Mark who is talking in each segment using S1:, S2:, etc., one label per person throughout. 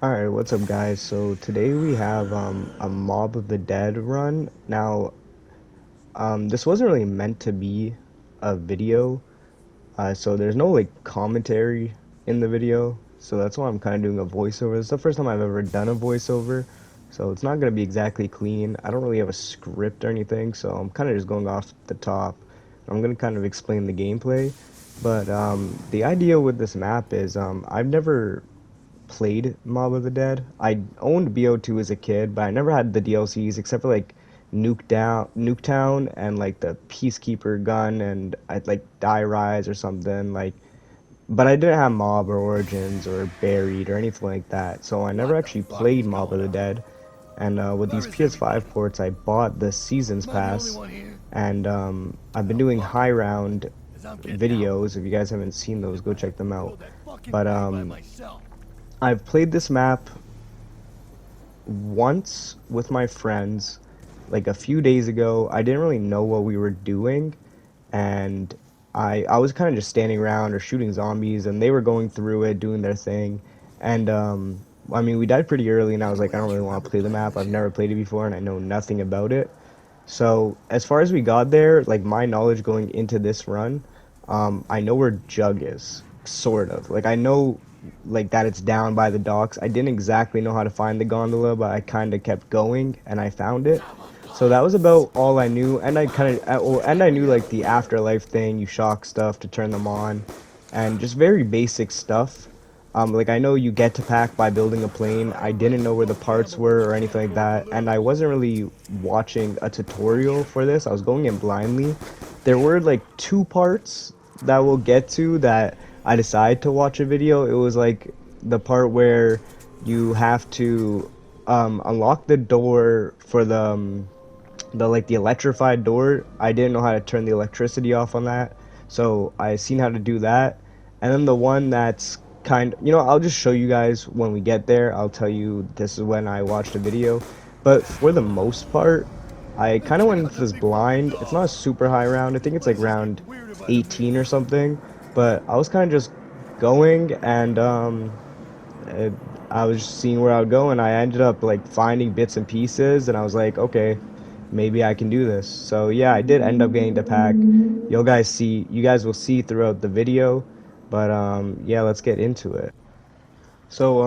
S1: Alright, what's up guys? So today we have a Mob of the Dead run. Now, this wasn't really meant to be a video, so there's no like commentary in the video. So that's why I'm kind of doing a voiceover. It's the first time I've ever done a voiceover, so it's not gonna be exactly clean. I don't really have a script or anything, so I'm kind of just going off the top. I'm gonna kind of explain the gameplay. But the idea with this map is I've never played Mob of the Dead. I owned BO2 as a kid, but I never had the DLCs except for like Nuketown and like the Peacekeeper gun and I'd like Die Rise or something like. But I didn't have Mob or Origins or Buried or anything like that, so I never
S2: What the
S1: actually
S2: fuck
S1: played
S2: is
S1: Mob of
S2: going
S1: the
S2: on?
S1: Dead. And with
S2: Where
S1: these
S2: is
S1: PS5
S2: everybody?
S1: ports, I bought the Seasons
S2: Am I the only
S1: Pass,
S2: one here?
S1: and I've been
S2: Well,
S1: doing
S2: fuck
S1: high
S2: it.
S1: round
S2: Cause I'm getting out.
S1: videos. If you guys haven't seen those,
S2: If
S1: go
S2: I
S1: check
S2: have to
S1: them out.
S2: go that fucking
S1: But
S2: way by myself.
S1: I've played this map once with my friends like a few days ago. I didn't really know what we were doing, and I was kind of just standing around or shooting zombies, and they were going through it, doing their thing. And I mean, we died pretty early, and I was like,
S2: Anyway,
S1: I don't
S2: do
S1: really
S2: you
S1: want
S2: remember
S1: to play the
S2: playing
S1: map.
S2: this
S1: I've never
S2: here?
S1: played it before, and I know nothing about it. So as far as we got there, like my knowledge going into this run, I know where Jug is, sort of. Like I know like that it's down by the docks. I didn't exactly know how to find the gondola, but I kind of kept going and I found it. So that was about all I knew, and I kind of, well, and I knew like the afterlife thing, you shock stuff to turn them on, and just very basic stuff. Like I know you get to pack by building a plane. I didn't know where the
S2: Don't
S1: parts
S2: gamble what
S1: were
S2: you
S1: or
S2: can't
S1: anything like
S2: afford to
S1: that, and I
S2: lose.
S1: wasn't really watching a tutorial for this. I was going in blindly. There were like two parts that we'll get to that I decided to watch a video. It was like the part where you have to unlock the door for the like the electrified door. I didn't know how to turn the electricity off on that, so I seen how to do that. And then the one that's I'll just show you guys when we get there. I'll tell you this is when I watched a video. But for the most part, I kind of
S2: You
S1: went
S2: got
S1: into this
S2: that big fucking
S1: blind. It's not a
S2: dog.
S1: super high round. I
S2: This
S1: think it's like
S2: place is
S1: round
S2: getting weirder by the
S1: 18
S2: minute.
S1: or something. But I was kind of just going, and uh, I was just seeing where I would go, and I ended up like finding bits and pieces, and I was like, okay, maybe I can do this. So yeah, I did end up getting to pack. You guys will see throughout the video, but yeah, let's get into it. So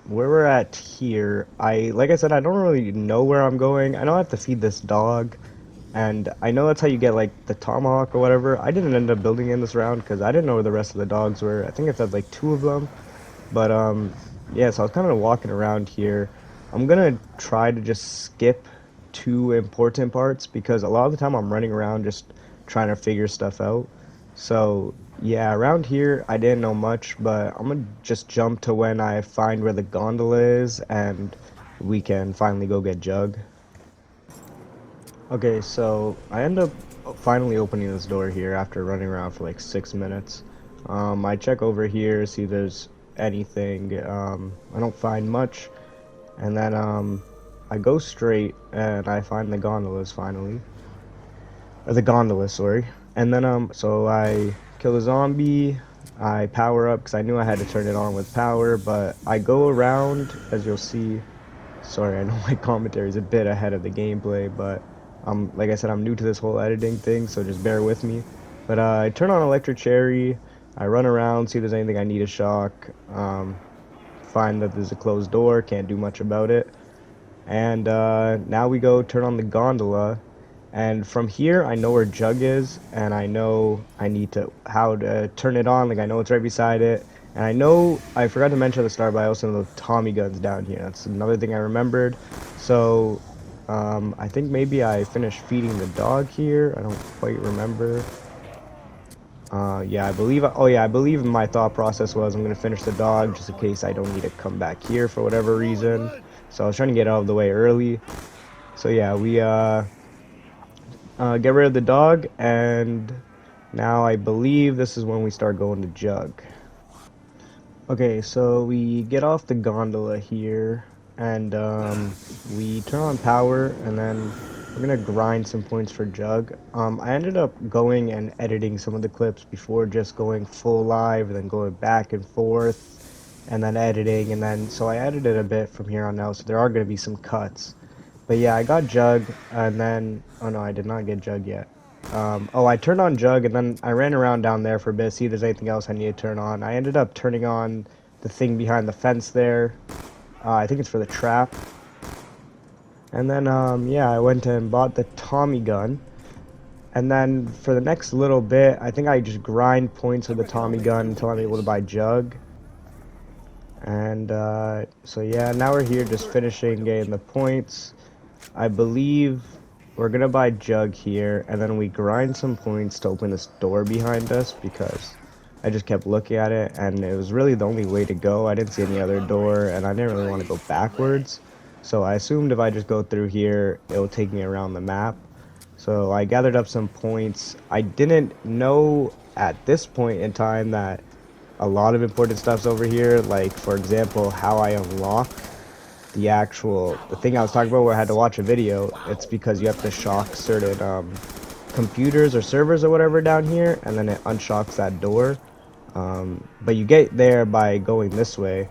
S1: where we're at here, like I said, I don't really know where I'm going. I know I have to feed this dog, and I know that's how you get like the tomahawk or whatever. I didn't end up building in this round because I didn't know where the rest of the dogs were. I think I fed like two of them. But yeah, so I was kind of walking around here. I'm gonna try to just skip two important parts because a lot of the time I'm running around just trying to figure stuff out. So yeah, around here I didn't know much, but I'm gonna just jump to when I find where the gondola is and we can finally go get Jug. Okay, so I end up finally opening this door here after running around for like 6 minutes. I check over here, see if there's anything. I don't find much, and then I go straight and I find the gondolas finally, or the gondola, sorry. And then so I kill the zombie. I power up because I knew I had to turn it on with power, but I go around as you'll see. Sorry, I know my commentary is a bit ahead of the gameplay, but like I said, I'm new to this whole editing thing, so just bear with me. But I turn on Electric Cherry, I run around, see if there's anything I need to shock, find that there's a closed door, can't do much about it. And now we go turn on the gondola, and from here I know where Jug is, and I know I need to how to turn it on. Like I know it's right beside it, and I know I forgot to mention at the start, but I also know the Tommy guns down here. That's another thing I remembered. So I think maybe I finished feeding the dog here. I don't quite remember. Yeah, I believe my thought process was I'm gonna finish the dog just in case I don't need to come back here for whatever
S2: Rolling,
S1: reason.
S2: bud.
S1: So I was trying to get out of the way early. So yeah, we get rid of the dog, and now I believe this is when we start going to Jug. Okay, so we get off the gondola here, and we turn on power, and then we're gonna grind some points for Jug. I ended up going and editing some of the clips before just going full live, and then going back and forth. and then editing, and then so I edited a bit from here on out, so there are going to be some cuts. But yeah, I got Jug, and then oh no, I did not get Jug yet. Oh, I turned on Jug, and then I ran around down there for a bit, see if there's anything else I need to turn on. I ended up turning on the thing behind the fence there. I think it's for the trap. And then yeah, I went and bought the Tommy gun. And then for the next little bit, I think I just grind points with the Tommy gun until I'm able to buy Jug. And so yeah, now we're here just finishing getting the points. I believe we're gonna buy Jug here, and then we grind some points to open this door behind us because I just kept looking at it, and it was really the only way to go. I didn't see any other door, and I didn't really want to go backwards. So I assumed if I just go through here, it will take me around the map. So I gathered up some points. I didn't know at this point in time that a lot of important stuff's over here, like for example how I unlock the thing I was talking about where I had to watch a video. It's because you have to shock certain computers or servers or whatever down here, and then it unshocks that door. But you get there by going this way,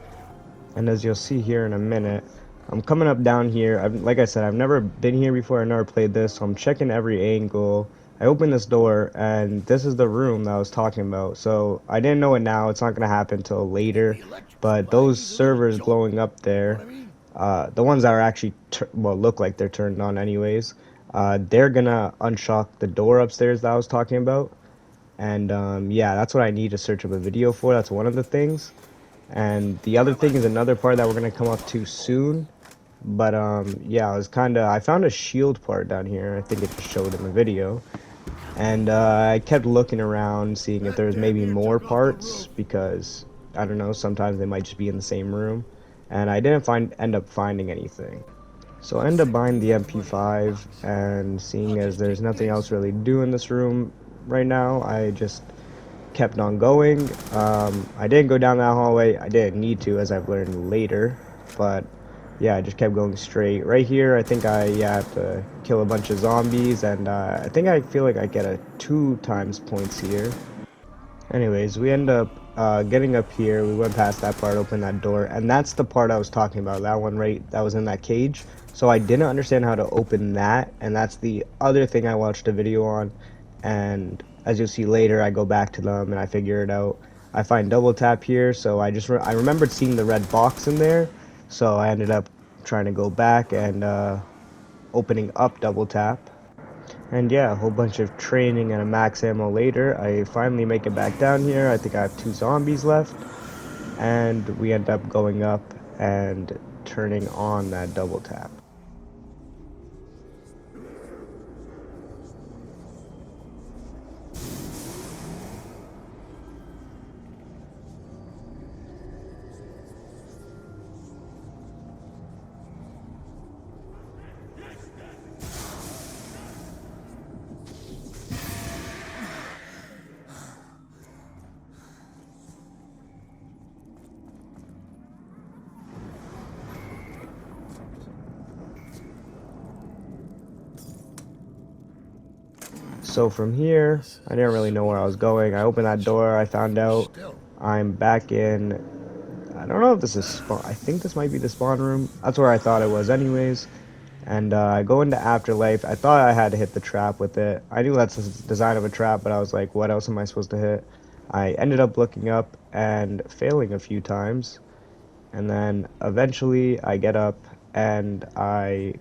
S1: and as you'll see here in a minute, I'm coming up down here. Like I said, I've never been here before. I never played this, so I'm checking every angle. I open this door, and this is the room that I was talking about. So I didn't know it now. It's not going to happen until later. But those servers glowing up there, the ones that are actually, well, look like they're turned on anyways, they're going to unshock the door upstairs that I was talking about. And yeah, that's what I need to search up a video for. That's one of the things. And the other thing is another part that we're going to come up to soon. But yeah, I found a shield part down here. I think it just showed in the video. And I kept looking around, seeing if there's maybe more parts, because I don't know, sometimes they might just be in the same room. And I didn't end up finding anything. So I ended up buying the MP5, and seeing as there's nothing else really to do in this room right now, I just kept on going. I didn't go down that hallway. I didn't need to, as I've learned later, but yeah, I just kept going straight. Right here, I think I have to kill a bunch of zombies, and I feel like I get a 2 times points here. Anyways, we end up getting up here. We went past that part, opened that door, and that's the part I was talking about. That one right, that was in that cage. So I didn't understand how to open that, and that's the other thing I watched a video on. And as you'll see later, I go back to them and I figure it out. I find double tap here, so I remembered seeing the red box in there, so I ended up trying to go back and opening up double tap. And yeah, a whole bunch of training and a max ammo later, I finally make it back down here. I think I have 2 zombies left, and we end up going up and turning on that double tap. So from here, I didn't really know where I was going. I opened that door, I found out I'm back in, I don't know if this is spawn, I think this might be the spawn room. That's where I thought it was anyways. And I go into Afterlife. I thought I had to hit the trap with it. I knew that's the design of a trap, but I was like, what else am I supposed to hit? I ended up looking up and failing a few times. And then eventually I get up and I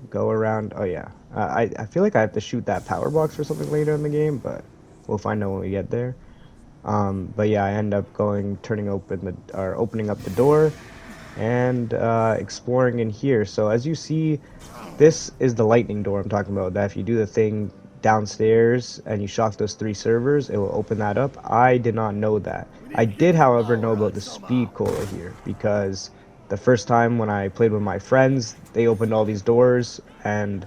S1: go around. Oh yeah, I feel like I have to shoot that power box or something later in the game, but we'll find out when we get there. But yeah, I end up opening up the door and exploring in here. So as you see, this is the lightning door I'm talking about, that if you do the thing downstairs and you shock those 3 servers, it will open that up. I did not know that. I did, however, know about the speed cola here, because the first time when I played with my friends, they opened all these doors, and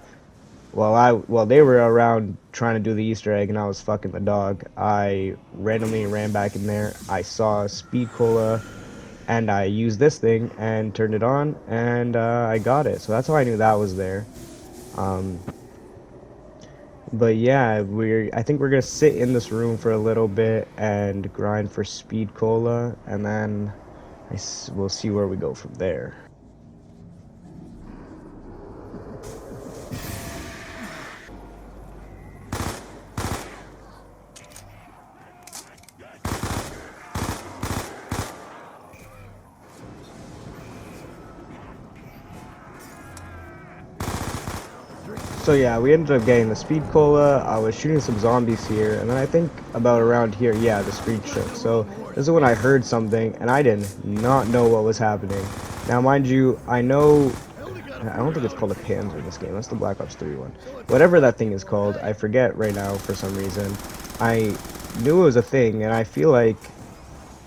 S1: while they were around trying to do the Easter egg and I was fucking the dog, I randomly ran back in there. I saw speed cola, and I used this thing and turned it on, and I got it. So that's how I knew that was there. But yeah, I think we're gonna sit in this room for a little bit and grind for speed cola, and then we'll see where we go from there. So yeah, we ended up getting the speed cola. I was shooting some zombies here, and then I think about around here, yeah, the screen shook. So this is when I heard something, and I did not know what was happening. Now, mind you, I don't think it's called a Panzer in this game. That's the Black Ops 3 one. Whatever that thing is called, I forget right now for some reason. I knew it was a thing, and I feel like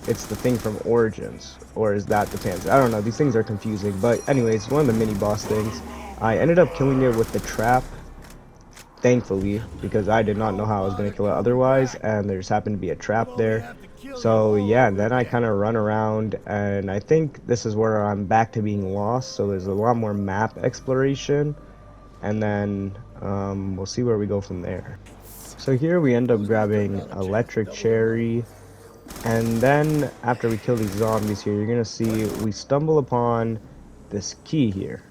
S1: it's the thing from Origins, or is that the Panzer? I don't know. These things are confusing, but anyways, one of the mini boss things. I ended up killing it with the trap, thankfully, because I did not know how I was going to kill it otherwise, and there just happened to be a trap there. So yeah, and then I kind of run around, and I think this is where I'm back to being lost, so there's a lot more map exploration, and then we'll see where we go from there. So here we end up grabbing Electric Cherry, and then after we kill these zombies here, you're going to see we stumble upon this key here.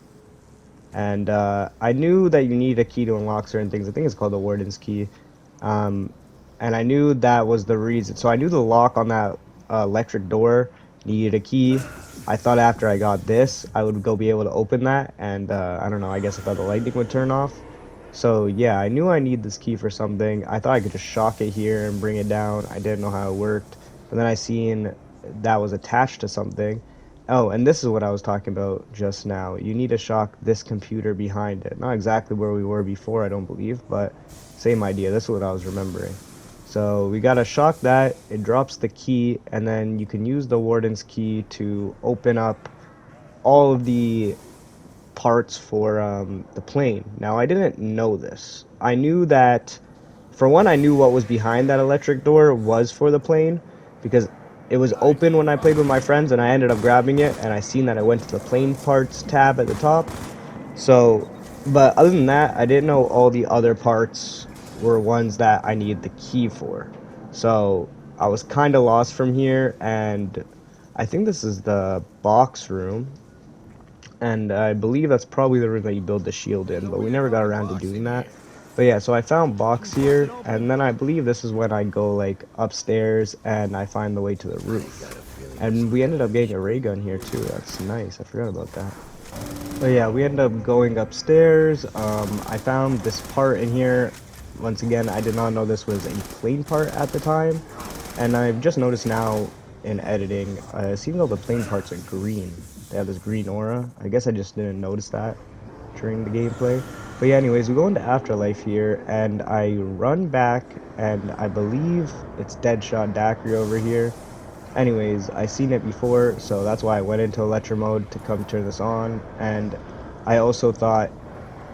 S1: And I knew that you need a key to unlock certain things. I think it's called the Warden's Key. And I knew that was the reason. So I knew the lock on that electric door needed a key. I thought after I got this, I would go be able to open that. And I don't know, I guess I thought the lightning would turn off. So yeah, I knew I need this key for something. I thought I could just shock it here and bring it down. I didn't know how it worked. But then I seen that was attached to something. Oh, and this is what I was talking about just now. You need to shock this computer behind it. Not exactly where we were before, I don't believe, but same idea. This is what I was remembering. So we gotta shock that, it drops the key, and then you can use the Warden's Key to open up all of the parts for the plane. Now, I didn't know this. I knew that, for one, I knew what was behind that electric door was for the plane, because it was open when I played with my friends, and I ended up grabbing it, and I seen that it went to the plane parts tab at the top. So, but other than that, I didn't know all the other parts were ones that I needed the key for. So, I was kind of lost from here, and I think this is the box room. And I believe that's probably the room that you build the shield in, but we never got around to doing that. But yeah, so I found box here, and then I believe this is when I go like upstairs and I find the way to the roof. And we ended up getting a ray gun here too. That's nice. I forgot about that. But yeah, we ended up going upstairs. I found this part in here. Once again, I did not know this was a plane part at the time, and I've just noticed now in editing, it seems all the plane parts are green. They have this green aura. I guess I just didn't notice that during the gameplay. But yeah, anyways, we go into Afterlife here, and I run back, and I believe it's Deadshot Daiquiri over here. Anyways, I seen it before, so that's why I went into Electro mode to come turn this on, and I also thought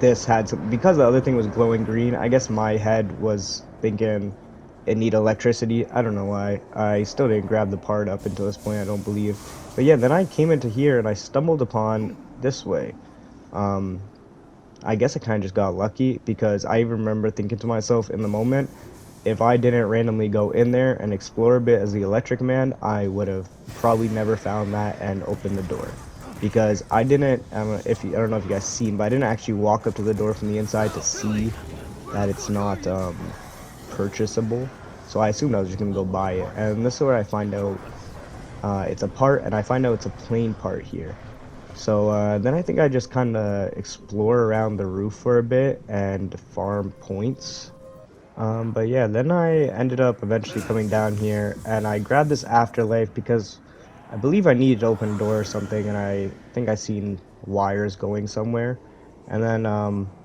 S1: this had some, because the other thing was glowing green, I guess my head was thinking it need electricity. I don't know why. I still didn't grab the part up until this point, I don't believe. But yeah, then I came into here and I stumbled upon this way. I guess I kind of just got lucky, because I even remember thinking to myself in the moment, if I didn't randomly go in there and explore a bit as the electric man, I would have probably never found that and opened the door. Because I didn't, I don't know if you guys seen, but I didn't actually walk up to the door from the inside to see that it's not purchasable. So I assumed I was just gonna go buy it, and this is where I find out it's a part, and I find out it's a plane part here. So then I think I just kind of explore around the roof for a bit and farm points. But yeah, then I ended up eventually coming down here, and I grabbed this Afterlife because I believe I needed to open a door or something, and I think I seen wires going somewhere. And then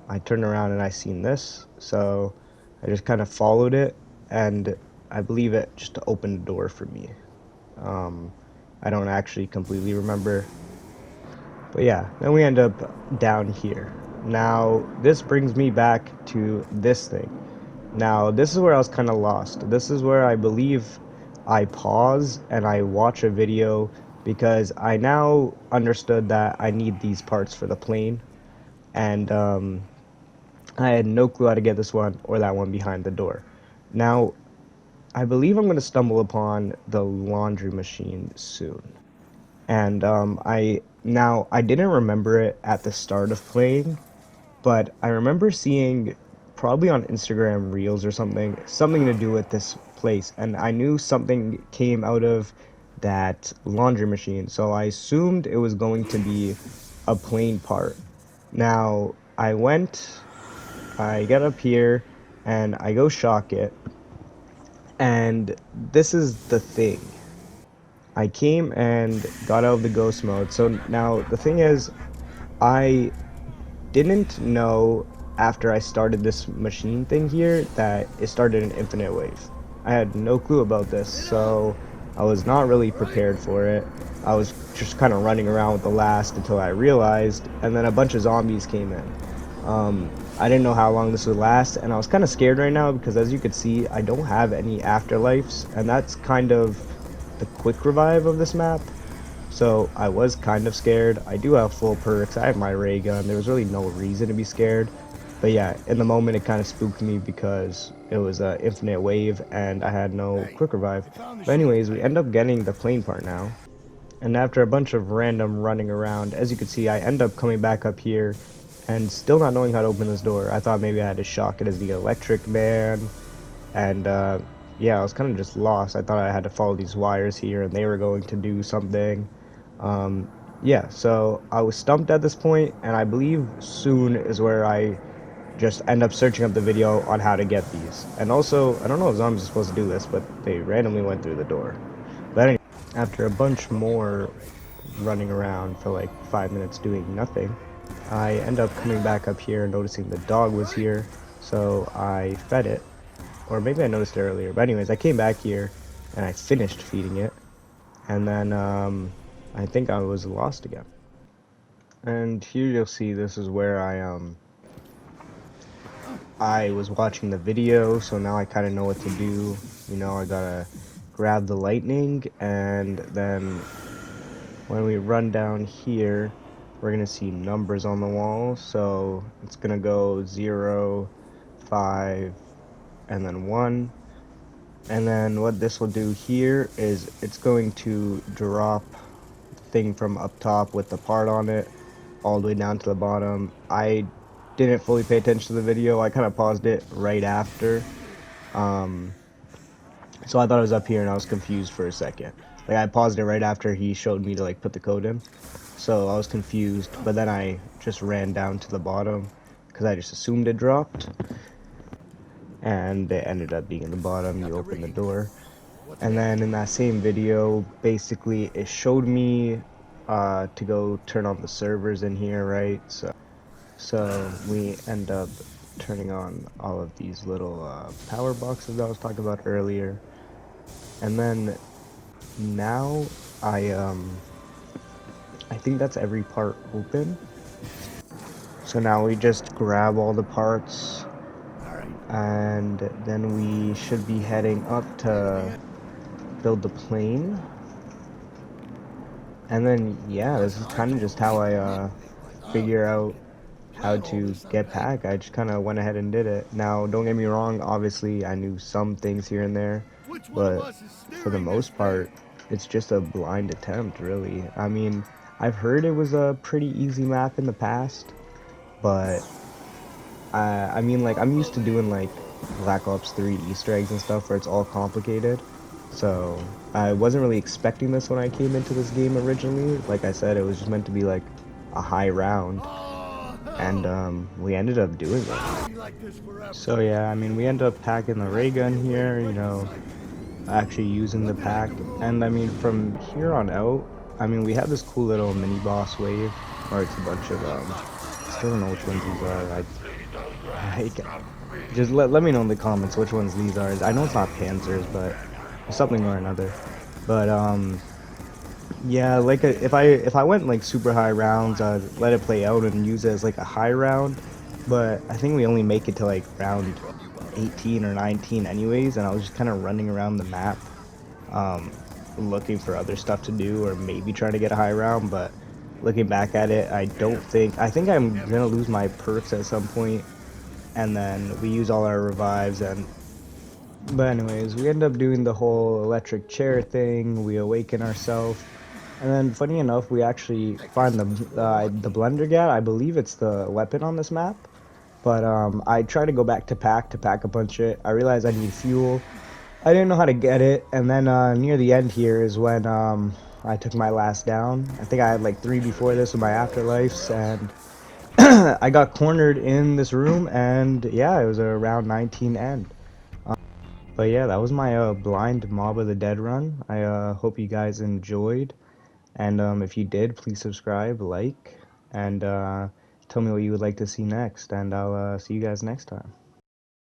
S1: I turned around and I seen this, so I just kind of followed it, and I believe it just opened the door for me. I don't actually completely remember. But yeah, then we end up down here. Now, this brings me back to this thing. Now, this is where I was kind of lost. This is where I believe I pause and I watch a video, because I now understood that I need these parts for the plane. And I had no clue how to get this one or that one behind the door. Now, I believe I'm going to stumble upon the laundry machine soon. And I didn't remember it at the start of playing, but I remember seeing probably on Instagram Reels or something to do with this place, and I knew something came out of that laundry machine, so I assumed it was going to be a plane part. Now, I get up here, and I go shock it, and this is the thing. I came and got out of the ghost mode. So now the thing is, I didn't know after I started this machine thing here that it started an infinite wave. I had no clue about this, so I was not really prepared for it. I was just kind of running around with the last until I realized, and then a bunch of zombies came in. I didn't know how long this would last, and I was kind of scared right now because, as you can see, I don't have any afterlives, and that's kind of the quick revive of this map. So I was kind of scared. I do have full perks. I have my ray gun. There was really no reason to be scared. But yeah, in the moment it kind of spooked me because it was an infinite wave and I had no quick revive. But anyways, we end up getting the plane part now. And after a bunch of random running around, as you can see, I end up coming back up here and still not knowing how to open this door. I thought maybe I had to shock it as the electric man. And yeah, I was kind of just lost. I thought I had to follow these wires here and they were going to do something. Um, yeah, so I was stumped at this point, and I believe soon is where I just end up searching up the video on how to get these. And also, I don't know if zombies are supposed to do this, but they randomly went through the door. But anyway, after a bunch more running around for like 5 minutes doing nothing, I end up coming back up here, noticing the dog was here, so I fed it. Or maybe I noticed it earlier, but anyways, I came back here, and I finished feeding it. And then, I think I was lost again. And here you'll see this is where I was watching the video, so now I kind of know what to do. You know, I gotta grab the lightning, and then when we run down here, we're gonna see numbers on the wall. So it's gonna go 0, 5, and then 1. And then what this will do here is it's going to drop the thing from up top with the part on it all the way down to the bottom. I didn't fully pay attention to the video. I kind of paused it right after. So I thought it was up here and I was confused for a second. Like I paused it right after he showed me to like put the code in. So I was confused, but then I just ran down to the bottom because I just assumed it dropped. And it ended up being in the bottom. You open the door. And then in that same video, basically it showed me to go turn on the servers in here, right? So we end up turning on all of these little power boxes that I was talking about earlier. And then now I think that's every part open. So now we just grab all the parts, and then we should be heading up to build the plane. And then yeah, this is kind of just how I figure out how to get pack. I just kind of went ahead and did it. Now don't get me wrong, obviously I knew some things here and there, but for the most part it's just a blind attempt, really. I mean, I've heard it was a pretty easy map in the past, but I mean, like, I'm used to doing like Black Ops 3 Easter eggs and stuff where it's all complicated. So I wasn't really expecting this when I came into this game originally. Like I said, it was just meant to be like a high round, and we ended up doing it. So yeah, I mean, we ended up packing the ray gun here, you know, actually using the pack. And I mean, from here on out, I mean, we have this cool little mini boss wave, or it's a bunch of still don't know which ones these are. Just let me know in the comments which ones these are. I know it's not Panzers, but something or another. But yeah, like if I went like super high rounds, I'd let it play out and use it as like a high round. But I think we only make it to like round 18 or 19 anyways, and I was just kind of running around the map, looking for other stuff to do or maybe trying to get a high round. But looking back at it, I think I'm gonna lose my perks at some point, and then we use all our revives. But anyways, we end up doing the whole electric chair thing. We awaken ourselves, And then, funny enough, we actually find the Blender Gat. I believe it's the weapon on this map. But I tried to go back to pack a bunch of it. I realized I need fuel. I didn't know how to get it, and then near the end here is when I took my last down. I think I had like three before this with my afterlives, and I got cornered in this room, and yeah, it was a round 19 end. But yeah, that was my blind Mob of the Dead run. I hope you guys enjoyed, and if you did, please subscribe, like, and tell me what you would like to see next, and I'll see you guys next time.